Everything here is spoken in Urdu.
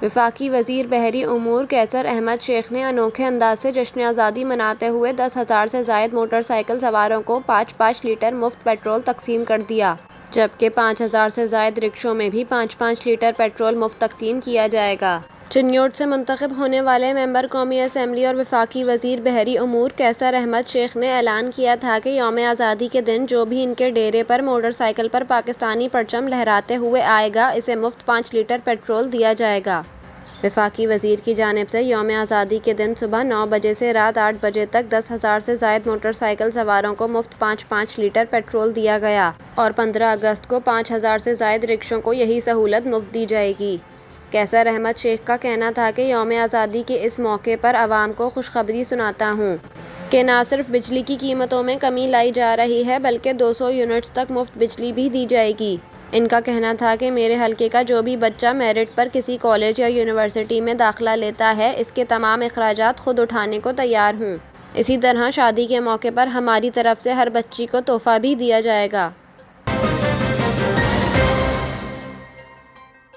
وفاقی وزیر بحری امور قیصر احمد شیخ نے انوکھے انداز سے جشن آزادی مناتے ہوئے 10,000 سے زائد موٹر سائیکل سواروں کو 5 لیٹر مفت پیٹرول تقسیم کر دیا، جبکہ 5,000 سے زائد رکشوں میں بھی 5 لیٹر پیٹرول مفت تقسیم کیا جائے گا۔ چنیوٹ سے منتخب ہونے والے ممبر قومی اسمبلی اور وفاقی وزیر بحری امور قیصر احمد شیخ نے اعلان کیا تھا کہ یوم آزادی کے دن جو بھی ان کے ڈیرے پر موٹر سائیکل پر پاکستانی پرچم لہراتے ہوئے آئے گا، اسے مفت 5 لیٹر پیٹرول دیا جائے گا۔ وفاقی وزیر کی جانب سے یوم آزادی کے دن صبح 9 بجے سے رات 8 بجے تک 10,000 سے زائد موٹر سائیکل سواروں کو مفت 5 لیٹر پیٹرول دیا گیا اور 15 اگست کو 5,000 سے زائد رکشوں کو یہی سہولت مفت دی جائے گی۔ قیصر احمد شیخ کا کہنا تھا کہ یوم آزادی کے اس موقع پر عوام کو خوشخبری سناتا ہوں کہ نہ صرف بجلی کی قیمتوں میں کمی لائی جا رہی ہے بلکہ 200 یونٹس تک مفت بجلی بھی دی جائے گی۔ ان کا کہنا تھا کہ میرے حلقے کا جو بھی بچہ میرٹ پر کسی کالج یا یونیورسٹی میں داخلہ لیتا ہے، اس کے تمام اخراجات خود اٹھانے کو تیار ہوں۔ اسی طرح شادی کے موقع پر ہماری طرف سے ہر بچی کو تحفہ بھی دیا جائے گا۔